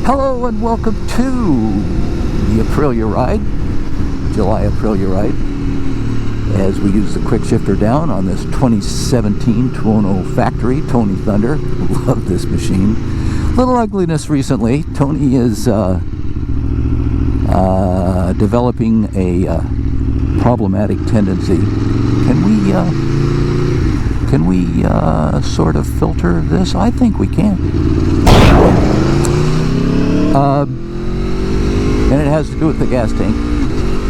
Hello and welcome to the Aprilia ride, July Aprilia ride, as we use the quick shifter down on this 2017 210 factory Tony Thunder. Love this machine. Little ugliness recently. Tony is developing a problematic tendency. Can we sort of filter this? I think we can. And it has to do with the gas tank.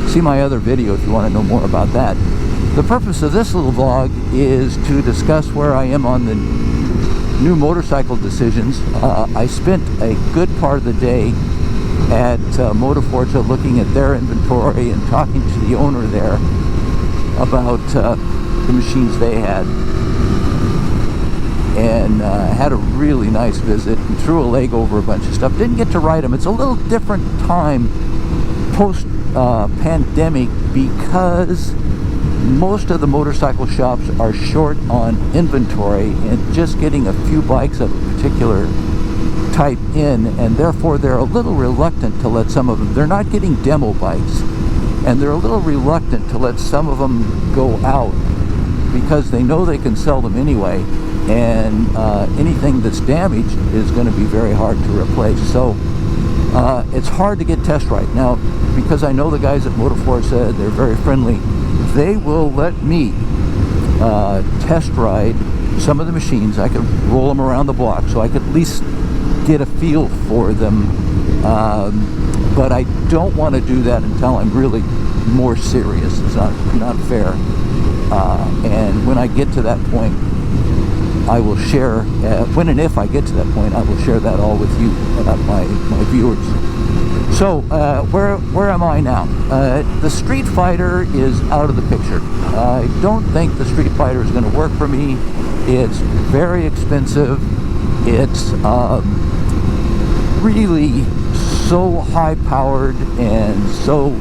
See my other video if you want to know more about that. The purpose of this little vlog is to discuss where I am on the new motorcycle decisions. I spent a good part of the day at Motorforza looking at their inventory and talking to the owner there about the machines they had. And had a really nice visit and threw a leg over a bunch of stuff. Didn't get to ride them. It's a little different time post-pandemic because most of the motorcycle shops are short on inventory and just getting a few bikes of a particular type in, and therefore they're a little reluctant to let some of them. They're not getting demo bikes, and they're a little reluctant to let some of them go out because they know they can sell them anyway. And anything that's damaged is going to be very hard to replace. So it's hard to get test ride. Now, because I know the guys at Motorforza, they're very friendly, they will let me test ride some of the machines. I could roll them around the block so I could at least get a feel for them. But I don't want to do that until I'm really more serious. It's not fair. And when I get to that point, I will share, when and if I get to that point, I will share that all with you, my viewers. So, where am I now? The Street Fighter is out of the picture. I don't think the Street Fighter is going to work for me. It's very expensive. It's really so high-powered and so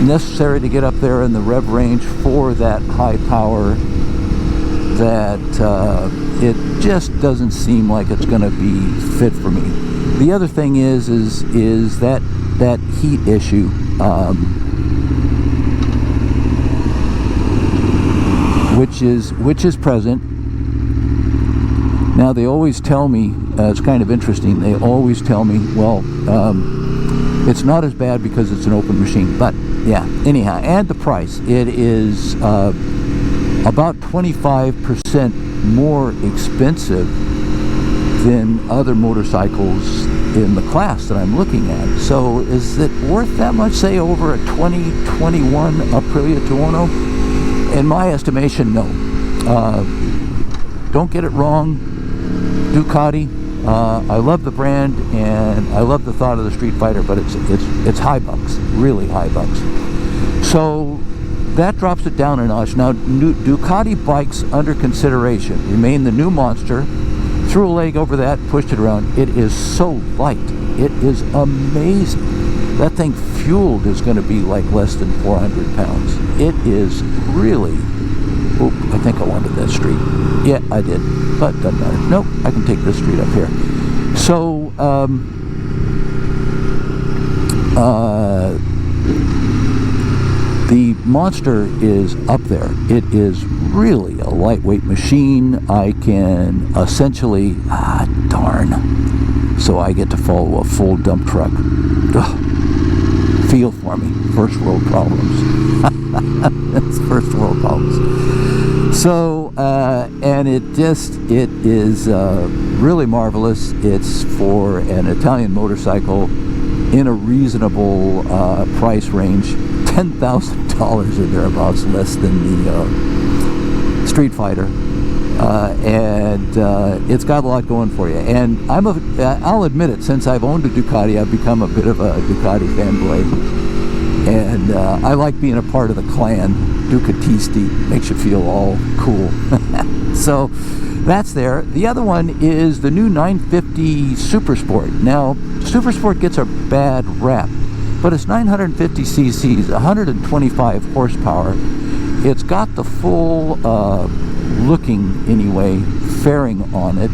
necessary to get up there in the rev range for that high power that it just doesn't seem like it's going to be fit for me. The other thing is that heat issue. Which is present. Now they always tell me, it's kind of interesting, they always tell me, well, it's not as bad because it's an open machine. But yeah, anyhow, and the price. It is about 25% more expensive than other motorcycles in the class that I'm looking at. So is it worth that much, say, over a 2021 Aprilia 210? In my estimation, no. Don't get it wrong, Ducati. I love the brand and I love the thought of the Street Fighter, but it's high bucks, really high bucks. So that drops it down a notch. Now, Ducati bikes under consideration remain the new Monster. Threw a leg over that, pushed it around. It is so light. It is amazing. That thing fueled is going to be like less than 400 pounds. It is really... Oop, I think I wanted that street. Yeah, I did. But doesn't matter. Nope, I can take this street up here. So, the Monster is up there. It is really a lightweight machine. I can essentially... darn. So I get to follow a full dump truck. Ugh. Feel for me. First world problems. That's first world problems. So, and it is really marvelous. It's for an Italian motorcycle in a reasonable price range. $10,000 or thereabouts, less than the Street Fighter, and it's got a lot going for you. And I'll admit it, since I've owned a Ducati, I've become a bit of a Ducati fanboy, and I like being a part of the clan. Ducatisti makes you feel all cool. So that's there. The other one is the new 950 Super Sport. Now, Super Sport gets a bad rap, but it's 950 cc's, 125 horsepower. It's got the full looking anyway fairing on it.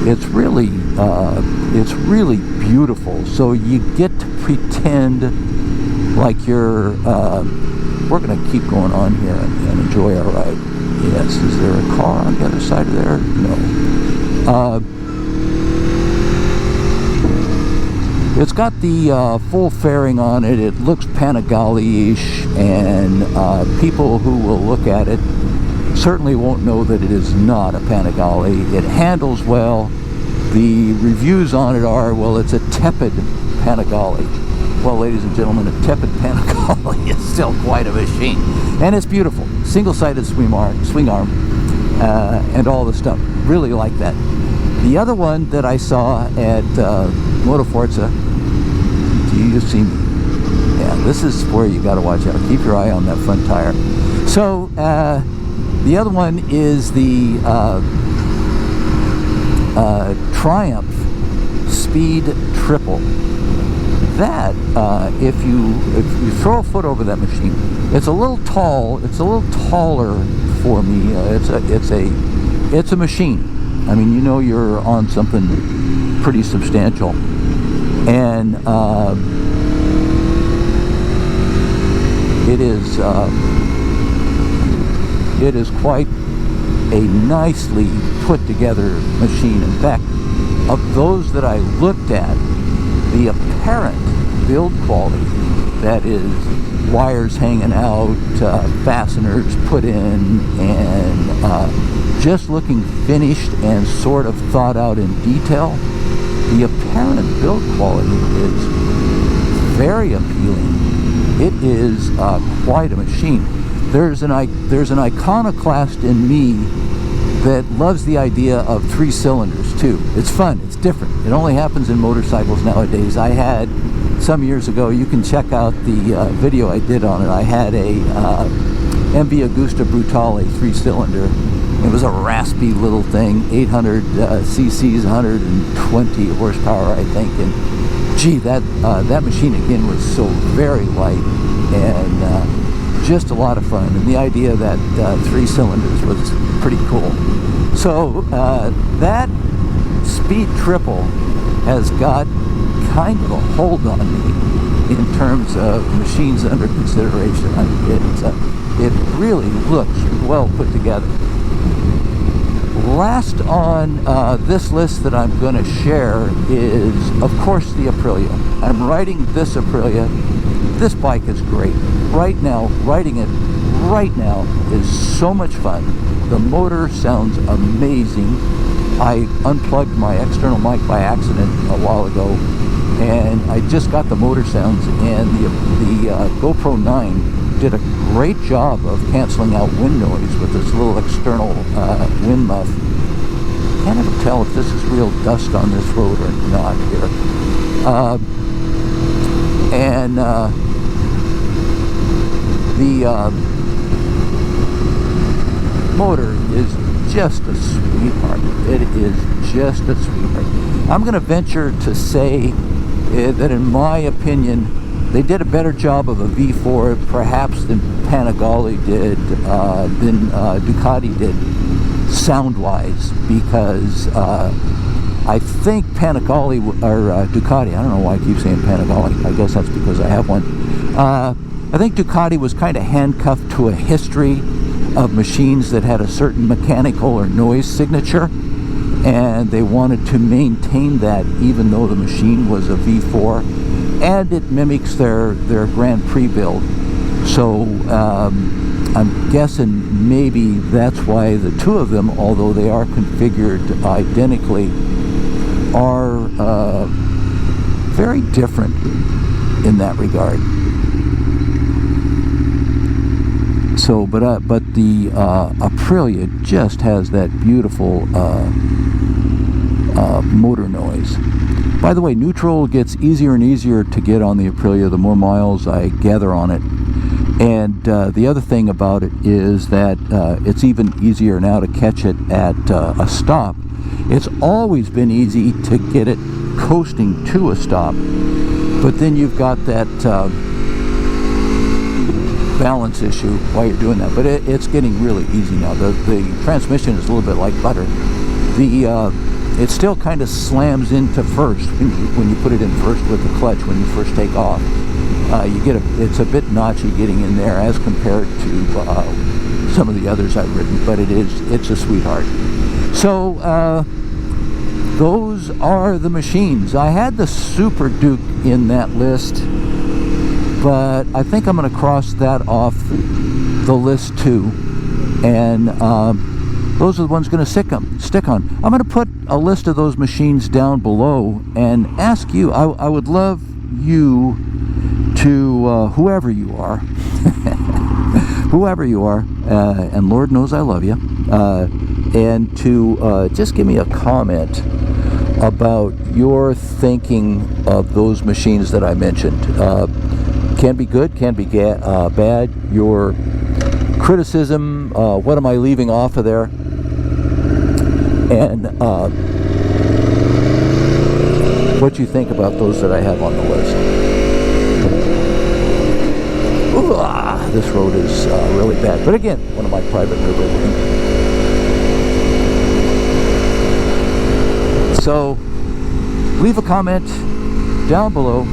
it's really beautiful. So you get to pretend like you're, we're going to keep going on here and enjoy our ride. Yes, is there a car on the other side of there? No. It's got the full fairing on it. It looks Panigale-ish, and people who will look at it certainly won't know that it is not a Panigale. It handles well. The reviews on it are, well, it's a tepid Panigale. Well, ladies and gentlemen, a tepid Panigale is still quite a machine. And it's beautiful. Single-sided swing arm, and all the stuff. Really like that. The other one that I saw at Motoforza, do you just see me? Yeah, this is where you got to watch out. Keep your eye on that front tire. So, the other one is the Triumph Speed Triple. That, if you throw a foot over that machine, it's a little tall. It's a little taller for me. It's a machine. I mean, you know, you're on something pretty substantial, and it is quite a nicely put together machine. In fact, of those that I looked at, the apparent build quality, that is wires hanging out, fasteners put in, and just looking finished and sort of thought out in detail, the apparent build quality is very appealing. It is quite a machine. There's an iconoclast in me that loves the idea of 3 cylinders too. It's fun, it's different. It only happens in motorcycles nowadays. I had, some years ago, you can check out the video I did on it, I had a MV Agusta Brutale 3-cylinder. It was a raspy little thing, 800 cc's, 120 horsepower, I think. And gee, that machine again was so very light and just a lot of fun. And the idea that 3 cylinders was pretty cool. So that Speed Triple has got kind of a hold on me in terms of machines under consideration. I mean, it really looks well put together. Last on this list that I'm going to share is, of course, the Aprilia. I'm riding this Aprilia. This bike is great. Right now, riding it right now is so much fun. The motor sounds amazing. I unplugged my external mic by accident a while ago, and I just got the motor sounds, and the GoPro 9 did a great job of canceling out wind noise with this little external wind muff. Can't ever tell if this is real dust on this road or not here. The motor is just a sweetheart. It is just a sweetheart. I'm going to venture to say that, in my opinion, they did a better job of a V4 perhaps than Panigale did, than Ducati did, sound-wise, because I think Panigale, or Ducati, I don't know why I keep saying Panigale, I guess that's because I have one. I think Ducati was kind of handcuffed to a history of machines that had a certain mechanical or noise signature, and they wanted to maintain that even though the machine was a V4, and it mimics their Grand Prix build. So I'm guessing maybe that's why the two of them, although they are configured identically, are very different in that regard. So, but the Aprilia just has that beautiful motor noise. By the way, neutral gets easier and easier to get on the Aprilia the more miles I gather on it. And the other thing about it is that it's even easier now to catch it at a stop. It's always been easy to get it coasting to a stop, but then you've got that balance issue while you're doing that. But it's getting really easy now. The transmission is a little bit like butter. The it still kind of slams into first when you put it in first with the clutch when you first take off. It's a bit notchy getting in there as compared to some of the others I've ridden, but it's a sweetheart. So those are the machines. I had the Super Duke in that list, but I think I'm going to cross that off the list too, and those are the ones going to stick on. I'm going to put a list of those machines down below and ask you, I would love you to, whoever you are, and Lord knows I love you, and to just give me a comment about your thinking of those machines that I mentioned. Can be good, can be bad. Your criticism, what am I leaving off of there? And what you think about those that I have on the list. Ooh, this road is really bad. But again, one of my private river wings. So, leave a comment down below.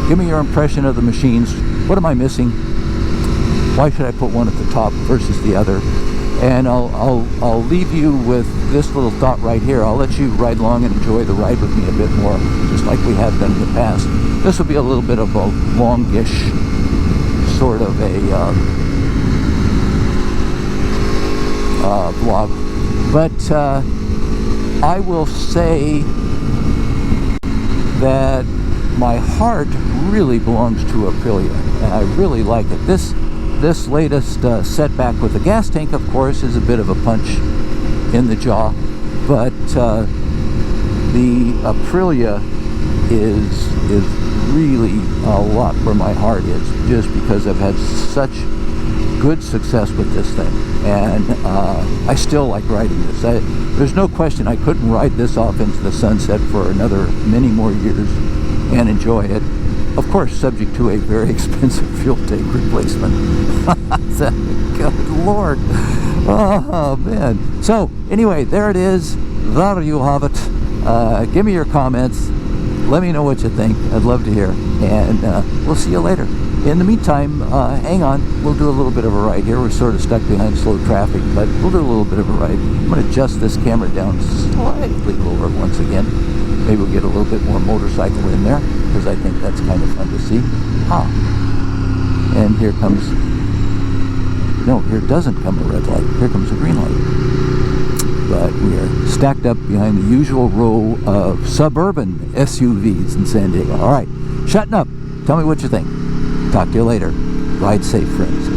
Give me your impression of the machines. What am I missing? Why should I put one at the top versus the other? And I'll leave you with this little thought right here. I'll let you ride along and enjoy the ride with me a bit more, just like we have done in the past. This will be a little bit of a longish sort of a vlog, but I will say that my heart really belongs to Aprilia, and I really like it. This latest setback with the gas tank, of course, is a bit of a punch in the jaw, but the Aprilia is really a lot where my heart is, just because I've had such good success with this thing, and I still like riding this. There's no question I couldn't ride this off into the sunset for another many more years and enjoy it. Of course, subject to a very expensive fuel tank replacement. Good Lord. Oh, man. So, anyway, there it is. There you have it. Give me your comments. Let me know what you think. I'd love to hear. And we'll see you later. In the meantime, hang on. We'll do a little bit of a ride here. We're sort of stuck behind slow traffic, but we'll do a little bit of a ride. I'm going to adjust this camera down slightly lower once again. Maybe we'll get a little bit more motorcycle in there, because I think that's kind of fun to see. And here comes... No, here doesn't come a red light. Here comes a green light. But we are stacked up behind the usual row of suburban SUVs in San Diego. All right, shutting up. Tell me what you think. Talk to you later. Ride safe, friends.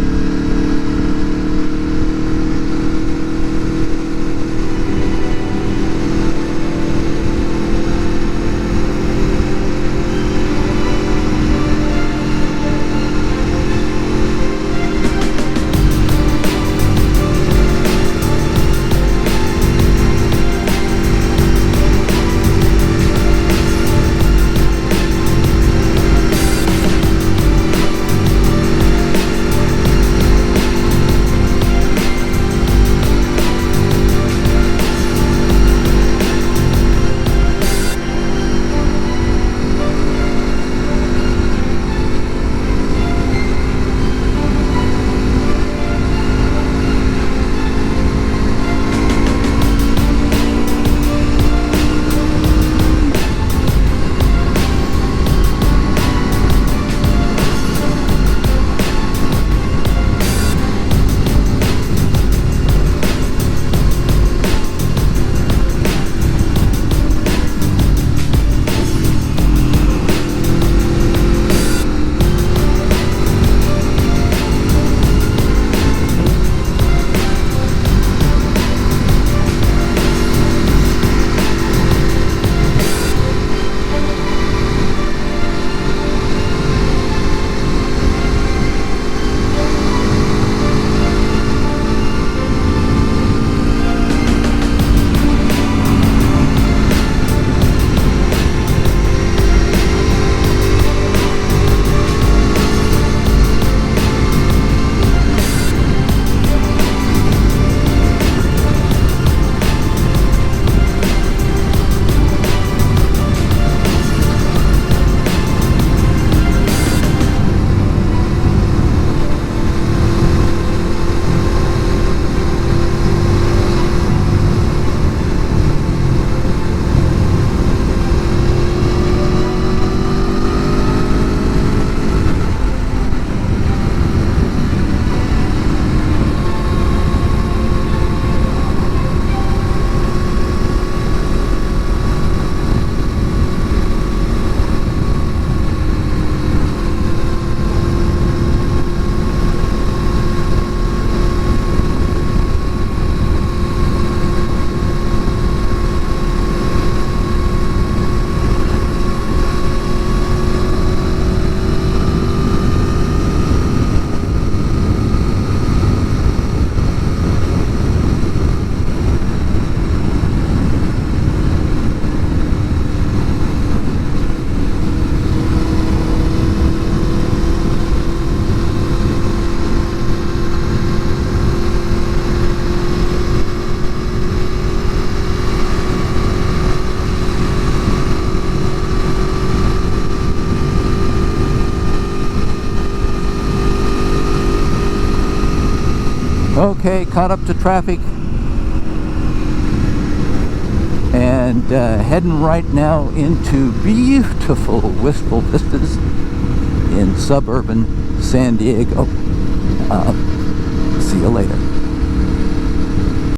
Okay, caught up to traffic. And heading right now into beautiful Wistful Vistas in suburban San Diego. See you later.